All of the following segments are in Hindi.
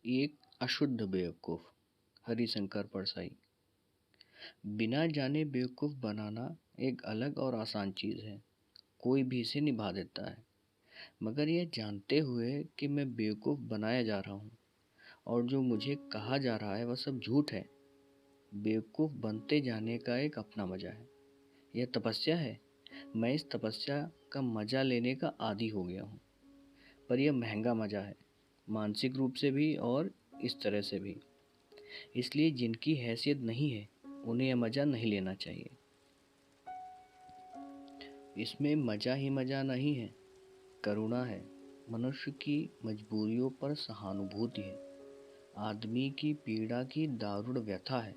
एक अशुद्ध बेवकूफ़। हरिशंकर परसाई। बिना जाने बेवकूफ़ बनाना एक अलग और आसान चीज़ है। कोई भी इसे निभा देता है, मगर यह जानते हुए कि मैं बेवकूफ़ बनाया जा रहा हूँ और जो मुझे कहा जा रहा है वह सब झूठ है। बेवकूफ़ बनते जाने का एक अपना मज़ा है। यह तपस्या है। मैं इस तपस्या का मज़ा लेने का आदी हो गया हूँ, पर यह महंगा मज़ा है, मानसिक रूप से भी और इस तरह से भी। इसलिए जिनकी हैसियत नहीं है उन्हें यह मज़ा नहीं लेना चाहिए। इसमें मज़ा ही मज़ा नहीं है, करुणा है, मनुष्य की मजबूरियों पर सहानुभूति है, आदमी की पीड़ा की दारुण व्यथा है।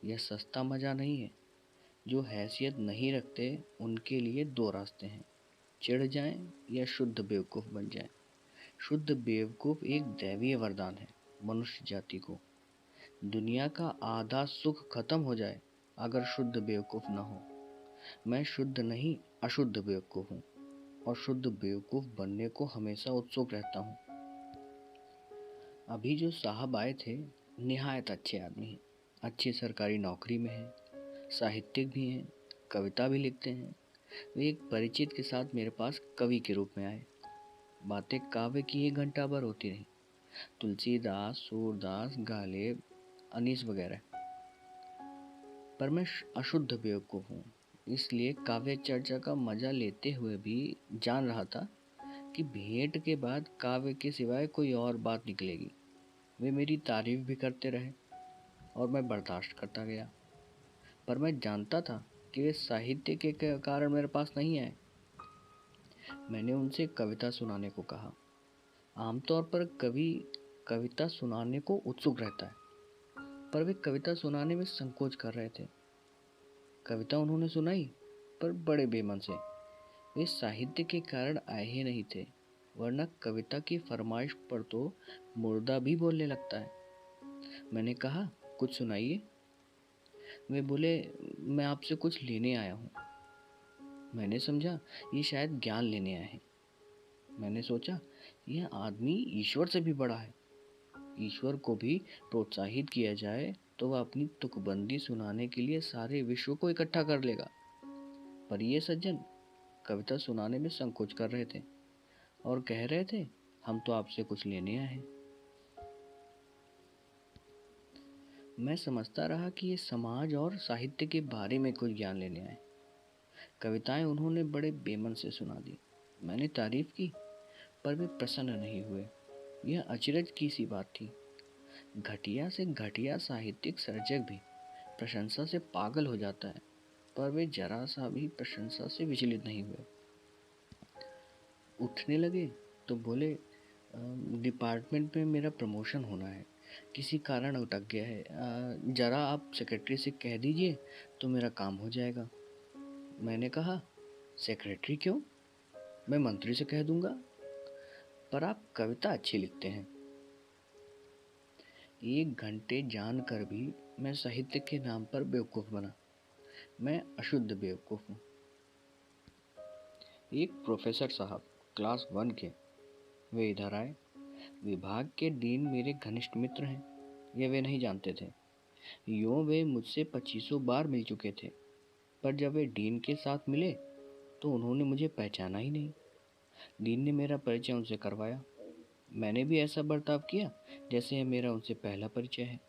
यह सस्ता मज़ा नहीं है। जो हैसियत नहीं रखते उनके लिए दो रास्ते हैं, चिढ़ जाएं या शुद्ध बेवकूफ़ बन जाएं। शुद्ध बेवकूफ़ एक दैवीय वरदान है मनुष्य जाति को। दुनिया का आधा सुख खत्म हो जाए अगर शुद्ध बेवकूफ़ ना हो। मैं शुद्ध नहीं, अशुद्ध बेवकूफ़ हूँ और शुद्ध बेवकूफ़ बनने को हमेशा उत्सुक रहता हूँ। अभी जो साहब आए थे निहायत अच्छे आदमी हैं, अच्छी सरकारी नौकरी में हैं, साहित्यिक भी हैं, कविता भी लिखते हैं। वे एक परिचित के साथ मेरे पास कवि के रूप में आए। बातें काव्य की ही घंटा भर होती रही, तुलसीदास, सूरदास, गालिब, अनीस वगैरह। पर मैं अशुद्ध बेवकूफ़ हूँ, इसलिए काव्य चर्चा का मज़ा लेते हुए भी जान रहा था कि भेंट के बाद काव्य के सिवाय कोई और बात निकलेगी। वे मेरी तारीफ भी करते रहे और मैं बर्दाश्त करता गया, पर मैं जानता था कि वे साहित्य के कारण मेरे पास नहीं आए। मैंने उनसे कविता सुनाने को कहा। आमतौर पर कवि कविता सुनाने को उत्सुक रहता है, पर वे कविता सुनाने में संकोच कर रहे थे। कविता उन्होंने सुनाई, पर बड़े बेमन से। वे साहित्य के कारण आए ही नहीं थे, वरना कविता की फरमाइश पर तो मुर्दा भी बोलने लगता है। मैंने कहा, कुछ सुनाइए। वे बोले, मैं आपसे कुछ लेने आया हूँ। मैंने समझा ये शायद ज्ञान लेने आए हैं। मैंने सोचा यह आदमी ईश्वर से भी बड़ा है। ईश्वर को भी प्रोत्साहित किया जाए तो वह अपनी तुकबंदी सुनाने के लिए सारे विश्व को इकट्ठा कर लेगा। पर ये सज्जन कविता सुनाने में संकोच कर रहे थे और कह रहे थे, हम तो आपसे कुछ लेने आए हैं। मैं समझता रहा कि ये समाज और साहित्य के बारे में कुछ ज्ञान लेने आए। कविताएं उन्होंने बड़े बेमन से सुना दी। मैंने तारीफ की, पर वे प्रसन्न नहीं हुए। यह अचरज की सी बात थी। घटिया से घटिया साहित्यिक सर्जक भी प्रशंसा से पागल हो जाता है, पर वे जरा सा भी प्रशंसा से विचलित नहीं हुए। उठने लगे तो बोले, डिपार्टमेंट में मेरा प्रमोशन होना है, किसी कारण अटक गया है, जरा आप सेक्रेटरी से कह दीजिए तो मेरा काम हो जाएगा। मैंने कहा, सेक्रेटरी क्यों? मैं मंत्री से कह दूंगा। पर आप कविता अच्छी लिखते हैं। 1 घंटे जानकर भी मैं साहित्य के नाम पर बेवकूफ़ बना। मैं अशुद्ध बेवकूफ़ हूँ। एक प्रोफेसर साहब क्लास 1 के, वे इधर आए। विभाग के डीन मेरे घनिष्ठ मित्र हैं, यह वे नहीं जानते थे। यूँ वे मुझसे 2500 बार मिल चुके थे, पर जब वे डीन के साथ मिले तो उन्होंने मुझे पहचाना ही नहीं। डीन ने मेरा परिचय उनसे करवाया। मैंने भी ऐसा बर्ताव किया जैसे यह मेरा उनसे पहला परिचय है।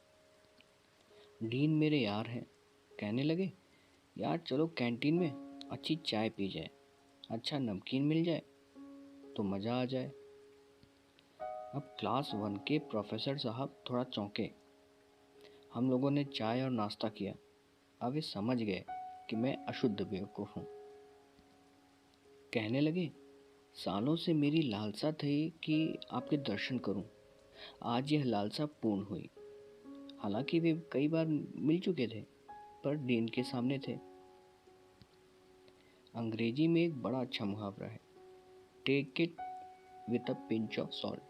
डीन मेरे यार हैं। कहने लगे, यार चलो कैंटीन में अच्छी चाय पी जाए, अच्छा नमकीन मिल जाए तो मज़ा आ जाए। अब क्लास 1 के प्रोफेसर साहब थोड़ा चौंके। हम लोगों ने चाय और नाश्ता किया। अब वे समझ गए कि मैं अशुद्ध बेवकूफ़ हूँ। कहने लगे, सालों से मेरी लालसा थी कि आपके दर्शन करूं। आज यह लालसा पूर्ण हुई। हालांकि वे कई बार मिल चुके थे, पर डीन के सामने थे। अंग्रेजी में एक बड़ा अच्छा मुहावरा है, take it with a pinch of salt,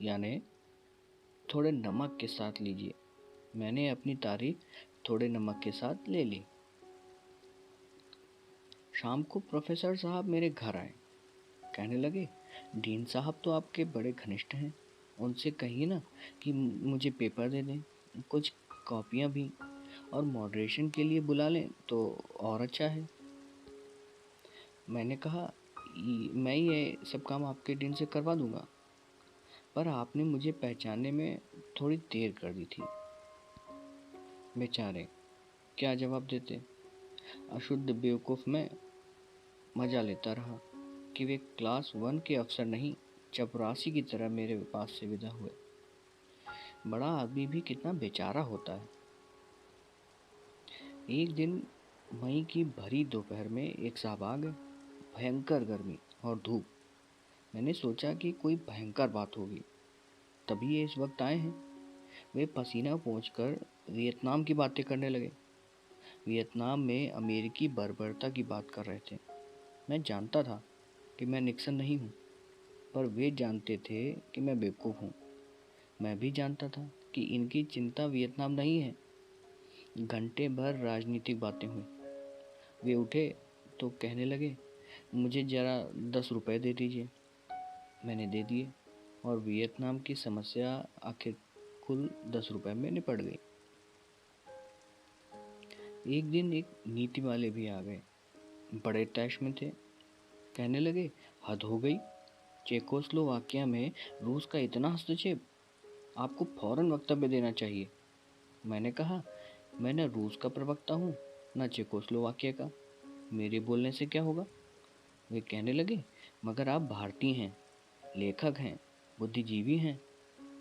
यानी थोड़े नमक के साथ लीजिए। मैंने अपनी तारीफ थोड़े नमक के साथ ले ली। शाम को प्रोफेसर साहब मेरे घर आए। कहने लगे, डीन साहब तो आपके बड़े घनिष्ठ हैं, उनसे कहिए ना कि मुझे पेपर दे दें, कुछ कॉपियाँ भी, और मॉडरेशन के लिए बुला लें तो और अच्छा है। मैंने कहा, मैं ये सब काम आपके दिन से करवा दूंगा, पर आपने मुझे पहचानने में थोड़ी देर कर दी थी। बेचारे क्या जवाब देते। अशुद्ध बेवकूफ़ में मज़ा लेता रहा कि वे क्लास 1 के अफसर नहीं, चपरासी की तरह मेरे पास से विदा हुए। बड़ा आदमी भी कितना बेचारा होता है। एक दिन मई की भरी दोपहर में एक साहब आ गए। भयंकर गर्मी और धूप। मैंने सोचा कि कोई भयंकर बात होगी, तभी ये इस वक्त आए हैं। वे पसीना पोंछकर वियतनाम की बातें करने लगे। वियतनाम में अमेरिकी बर्बरता की बात कर रहे थे। मैं जानता था कि मैं निक्सन नहीं हूँ, पर वे जानते थे कि मैं बेवकूफ़ हूँ। मैं भी जानता था कि इनकी चिंता वियतनाम नहीं है। घंटे भर राजनीतिक बातें हुई। वे उठे तो कहने लगे, मुझे ज़रा 10 रुपए दे दीजिए। मैंने दे दिए और वियतनाम की समस्या आखिर कुल 10 रुपए में निपट गई। एक दिन एक नीति वाले भी आ गए। बड़े तैश में थे। कहने लगे, हद हो गई। चेकोस्लोवाकिया में रूस का इतना हस्तक्षेप, आपको फौरन वक्तव्य देना चाहिए। मैंने कहा, मैं न रूस का प्रवक्ता हूँ, न चेकोस्लोवाकिया का। मेरे बोलने से क्या होगा। वे कहने लगे, मगर आप भारतीय हैं, लेखक हैं, बुद्धिजीवी हैं,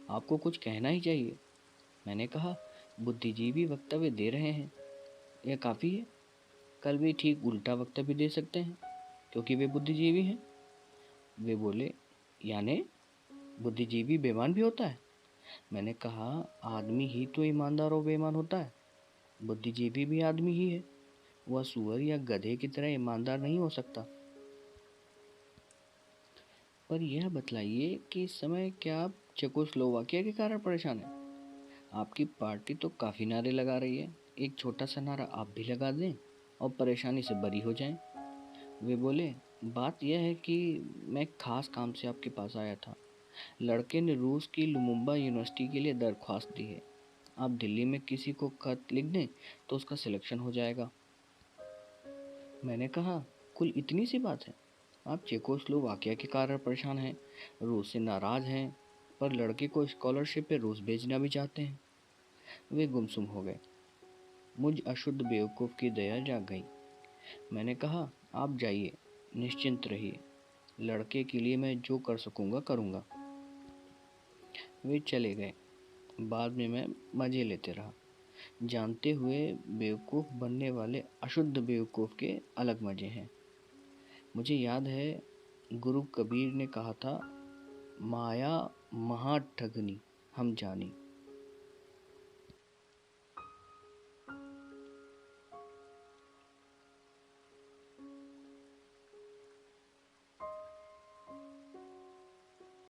आपको कुछ कहना ही चाहिए। मैंने कहा, बुद्धिजीवी वक्तव्य दे रहे हैं, यह काफ़ी है। कल भी ठीक उल्टा वक्तव्य दे सकते हैं, क्योंकि वे बुद्धिजीवी हैं। वे बोले, यानी बुद्धिजीवी बेईमान भी होता है। मैंने कहा, आदमी ही तो ईमानदार और बेईमान होता है। बुद्धिजीवी भी आदमी ही है। वह सुअर या गधे की तरह ईमानदार नहीं हो सकता। पर यह बतलाइए कि इस समय क्या आप चेकोस्लोवाकिया के कारण परेशान हैं? आपकी पार्टी तो काफ़ी नारे लगा रही है। एक छोटा सा नारा आप भी लगा दें और परेशानी से बरी हो जाएं। वे बोले, बात यह है कि मैं खास काम से आपके पास आया था। लड़के ने रूस की लुमुम्बा यूनिवर्सिटी के लिए दरख्वास्त दी है। आप दिल्ली में किसी को खत लिख दें तो उसका सिलेक्शन हो जाएगा। मैंने कहा, कुल इतनी सी बात है। आप चेकोस्लोवाकिया के कारण परेशान हैं, रूस से नाराज हैं, पर लड़के को स्कॉलरशिप पे रूस भेजना भी चाहते हैं। वे गुमसुम हो गए। मुझ अशुद्ध बेवकूफ़ की दया जाग गई। मैंने कहा, आप जाइए, निश्चिंत रहिए। लड़के के लिए मैं जो कर सकूँगा करूँगा। वे चले गए। बाद में मैं मज़े लेते रहा, जानते हुए बेवकूफ़ बनने वाले अशुद्ध बेवकूफ़ के अलग मज़े हैं। मुझे याद है, गुरु कबीर ने कहा था, माया महा ठगनी हम जानी।